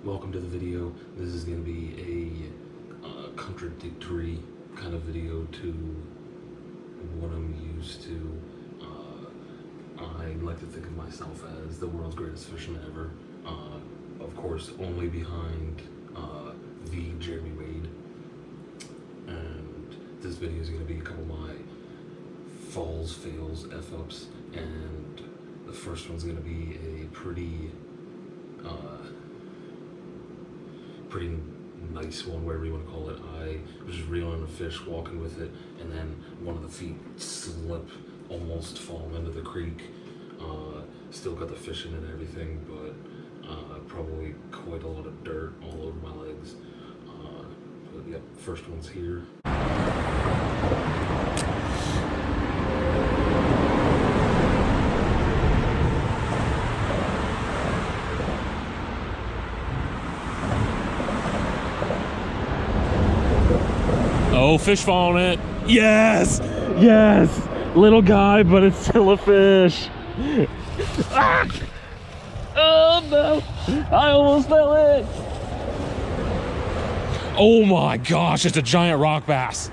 welcome to the video. This is going to be a contradictory kind of video to what I'm used to. I like to think of myself as the world's greatest fisherman ever. Of course, only behind the Jeremy Wade. And this video is going to be a couple of my falls, fails, F-ups, and the first one's going to be a pretty nice one, whatever you want to call it. I was just reeling a fish, walking with it, and then one of the feet slip, almost fall into the creek. Still got the fish in it and everything, but probably quite a lot of dirt all over my legs. But yep, first one's here. Oh, fish following it. Yes! Yes! Little guy, but it's still a fish. Ah! Oh no! I almost fell in. Oh my gosh, it's a giant rock bass.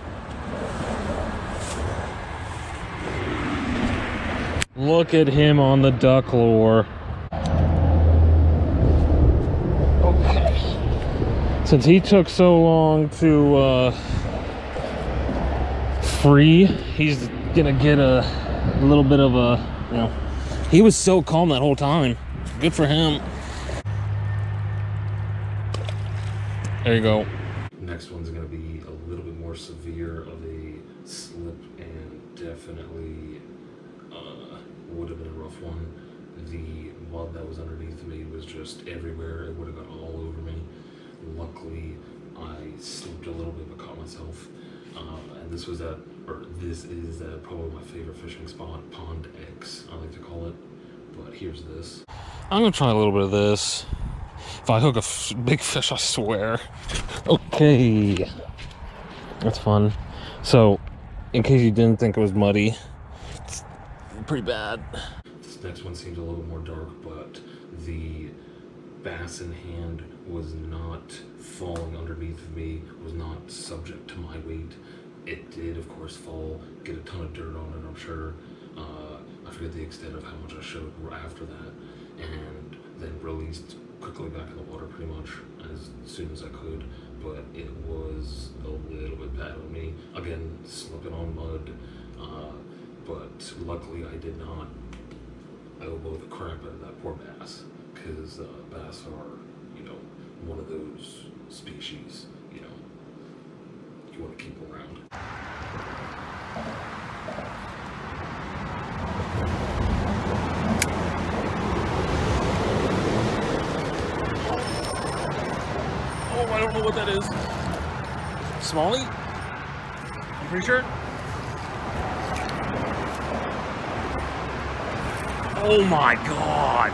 Look at him on the duck lure. Okay. Since he took so long to free, he's gonna get a little bit of a, you know, he was so calm that whole time. Good for him. There you go. Next one's gonna be a little bit more severe of a slip, and definitely would have been a rough one. The mud that was underneath me was just everywhere. It would have got all over me. Luckily, I slipped a little bit but caught myself. And this is probably my favorite fishing spot, Pond X, I like to call it. But here's this. I'm gonna try a little bit of this. If I hook a big fish, I swear. Okay. That's fun. So, in case you didn't think it was muddy, it's pretty bad. This next one seems a little more dark, but the bass in hand was not falling underneath of me, was not subject to my weight. It did, of course, fall, get a ton of dirt on it, I'm sure. I forget the extent of how much I showed after that, and then released quickly back in the water pretty much as soon as I could, but it was a little bit bad on me. Again, slipping on mud, but luckily I did not elbow the crap out of that poor bass, because bass are, you know, one of those species, you know, you want to keep around. Oh, I don't know what that is. Smallie? I'm pretty sure. Oh my god!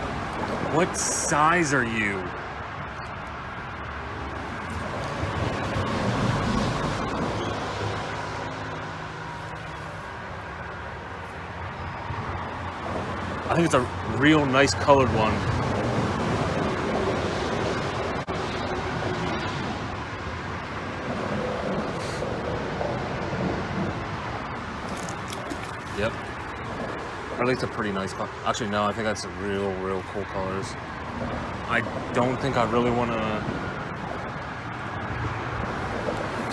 What size are you? I think it's a real nice colored one. Yep. Or at least a pretty nice color. Actually, no, I think that's a real cool colors. I don't think I really want to.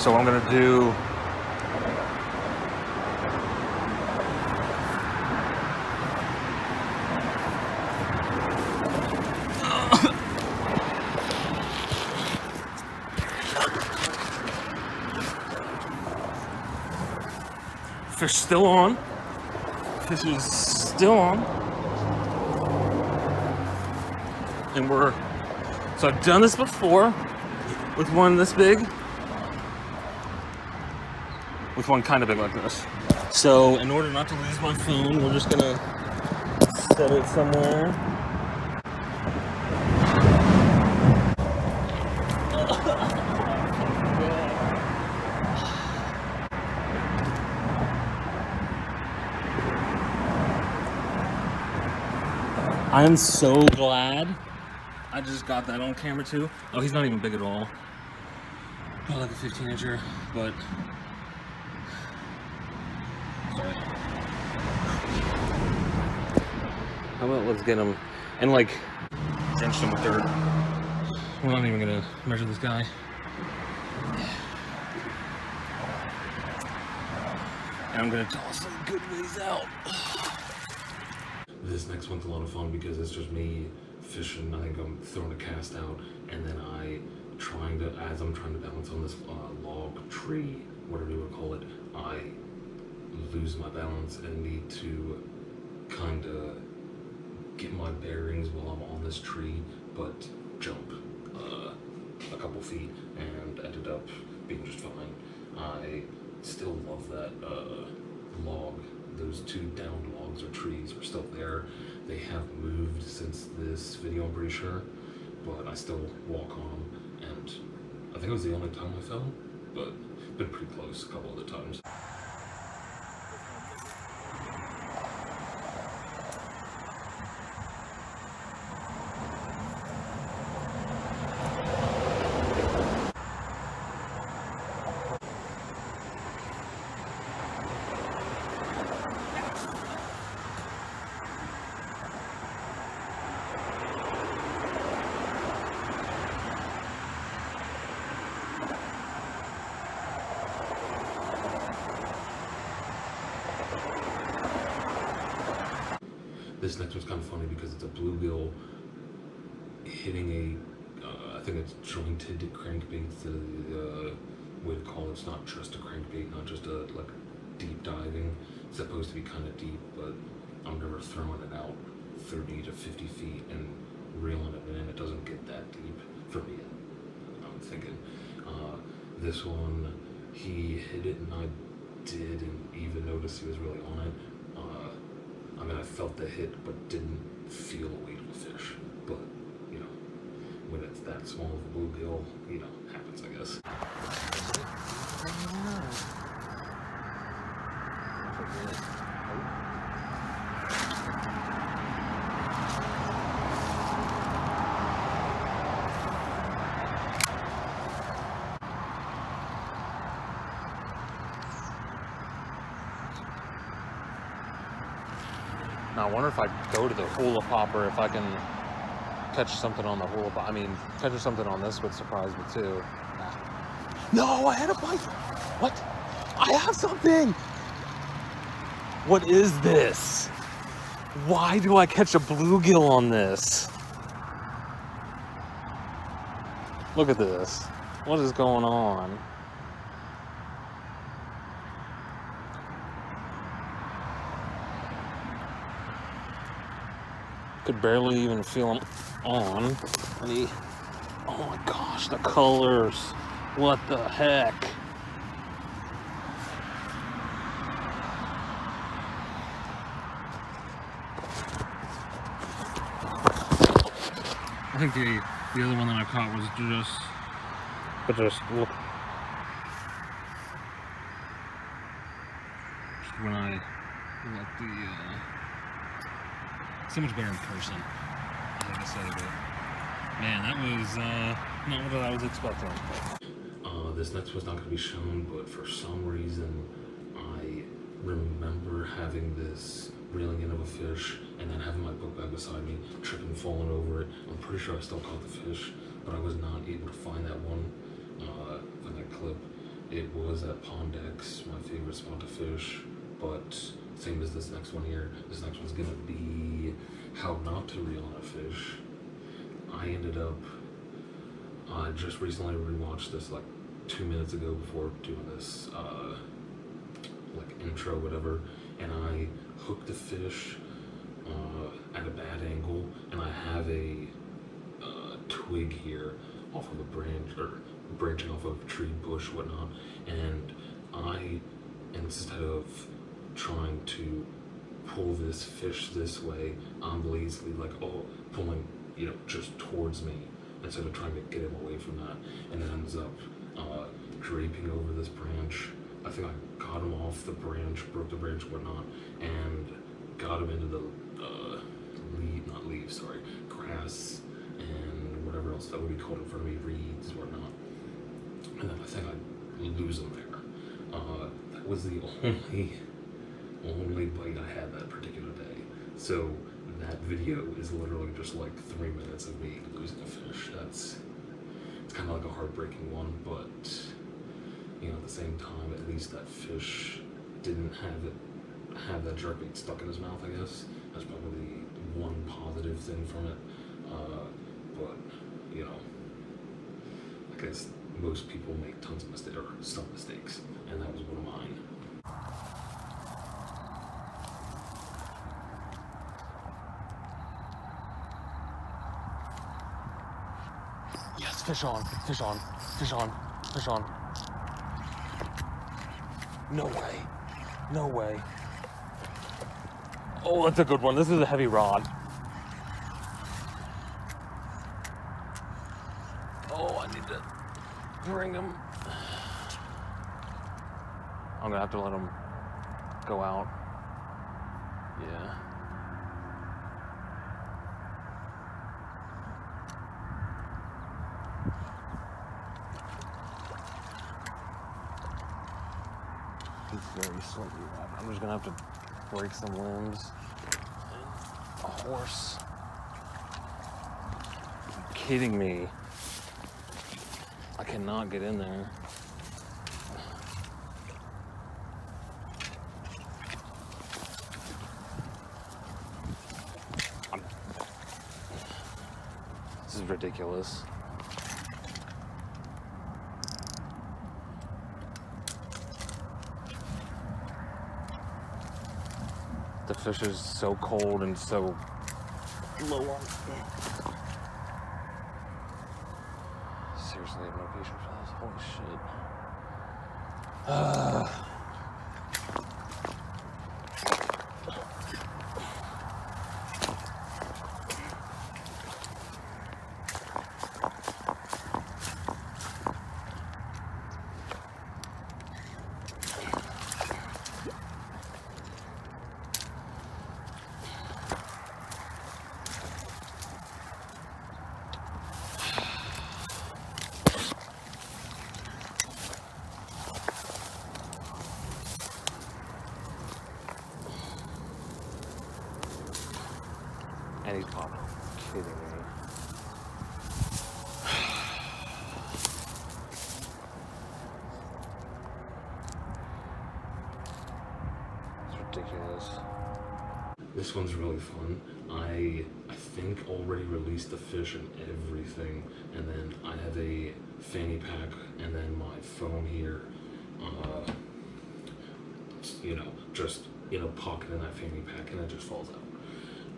So what I'm gonna do. Fish still on. Fish is still on. And so I've done this before with one this big. With one kind of big like this. So in order not to lose my phone, we're just gonna set it somewhere. I am so glad I just got that on camera too. Oh, he's not even big at all. Not like a 15-incher, but sorry. How about let's get him and like drench him with dirt. We're not even gonna measure this guy. And I'm gonna toss some good ways out. This next one's a lot of fun because it's just me fishing. I think I'm throwing a cast out, and then as I'm trying to balance on this log tree, whatever you would call it, I lose my balance and need to kind of get my bearings while I'm on this tree, but jump a couple feet and ended up being just fine. I still love that log. Those two downed logs or trees are still there. They have moved since this video, I'm pretty sure, but I still walk on them, and I think it was the only time I fell, but been pretty close a couple other times. This next one's kind of funny because it's a bluegill hitting I think it's jointed crankbait. The way to call it's not just a crankbait, not just a like deep diving. It's supposed to be kind of deep, but I'm never throwing it out 30 to 50 feet and reeling it in. It doesn't get that deep for me. I'm thinking this one, he hit it and I didn't even notice he was really on it. I mean, I felt the hit, but didn't feel the weight of the fish. But, you know, when it's that small of a bluegill, you know, happens, I guess. Now I wonder if I go to the hula popper, if I can catch something on the hula popper. I mean, catching something on this would surprise me too. No, I had a bite. What? I have something. What is this? Why do I catch a bluegill on this? Look at this. What is going on? Could barely even feel him on. And he, oh my gosh, the colors. What the heck? I think the other one that I caught was just look. When I let so much better in person, like I said, but man, that was not what I was expecting. This next was not going to be shown, but for some reason, I remember having this reeling in of a fish and then having my book bag beside me, tripping, falling over it. I'm pretty sure I still caught the fish, but I was not able to find that one, find that clip. It was at Pond X, my favorite spot to fish, but same as this next one here. This next one's gonna be how not to reel on a fish. I ended up, I just recently rewatched this like 2 minutes ago before doing this like intro, whatever, and I hooked the fish at a bad angle, and I have a twig here off of a branch, or branching off of a tree, bush, whatnot, and instead of trying to pull this fish this way, I'm lazily like, pulling, you know, just towards me instead of trying to get him away from that, and it ends up draping over this branch. I think I got him off the branch, broke the branch, whatnot, and got him into the grass, and whatever else that would be called in front of me, reeds, whatnot. And then I think I'd lose them there. That was the only bite I had that particular day. So that video is literally just like 3 minutes of me losing a fish. It's kind of like a heartbreaking one, but you know, at the same time, at least that fish didn't have that jerkbait stuck in his mouth. I guess that's probably one positive thing from it. But you know, I guess most people make tons of mistakes, or some mistakes, and that was one of mine. Yes, fish on, fish on, fish on, fish on. No way, no way. Oh, that's a good one. This is a heavy rod. Oh, I need to bring him. I'm gonna have to let him go out. Yeah. He's very slightly wrapped. I'm just gonna have to break some limbs. A horse. Are you kidding me? I cannot get in there. This is ridiculous. The fish is so cold and so low on. Seriously, I have no patience for this. Holy shit. And he's popping. Kidding me. It's ridiculous. This one's really fun. I think already released the fish and everything, and then I have a fanny pack and then my phone here, you know, just in a pocket in that fanny pack, and it just falls out.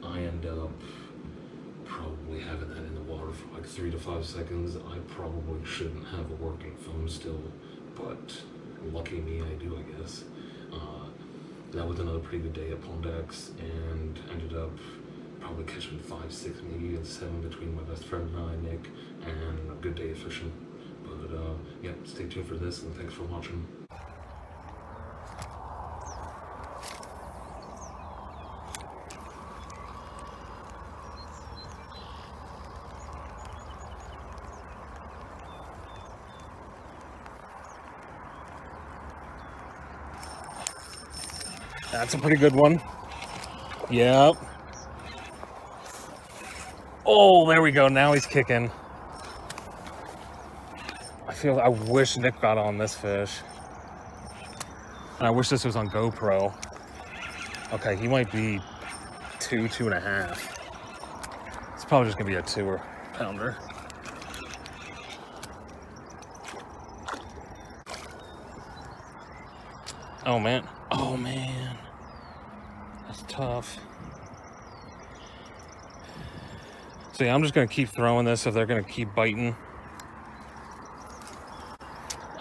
I end up probably having that in the water for like 3 to 5 seconds. I probably shouldn't have a working phone still, but lucky me, I do, I guess. That was another pretty good day at Pondex, and ended up probably catching 5, 6, maybe even 7 between my best friend and I, Nick, and a good day of fishing. But yeah, stay tuned for this, and thanks for watching. That's a pretty good one. Yep. Oh, there we go. Now he's kicking. I wish Nick got on this fish. And I wish this was on GoPro. Okay, he might be 2.5. It's probably just gonna be a 2-pounder. Oh man. Oh man. That's tough. So yeah, I'm just gonna keep throwing this if they're gonna keep biting.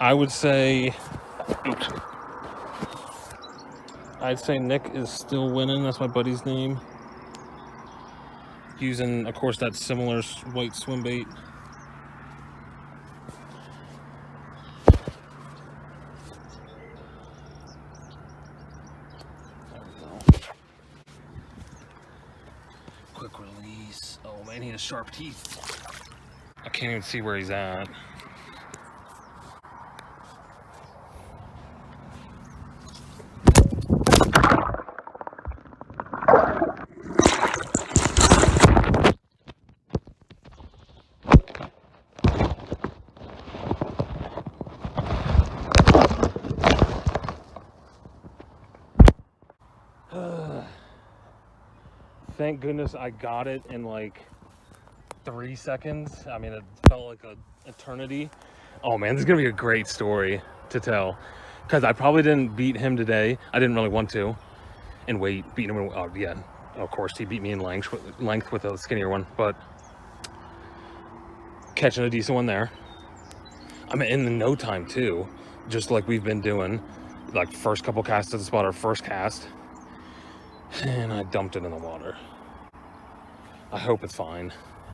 I would say, I'd say Nick is still winning. That's my buddy's name. Using, of course, that similar white swim bait. There we go. Quick release. Oh man, he has sharp teeth. can't even see where he's at. Thank goodness I got it in like 3 seconds. I mean, it felt like an eternity. Oh man, this is gonna be a great story to tell, because I probably didn't beat him today. I didn't really want to. And weight, beat him in, oh yeah, of course he beat me in length with a skinnier one, but catching a decent one there. I'm in no time too, just like we've been doing, like first couple casts to the spot, our first cast, and I dumped it in the water. I hope it's fine.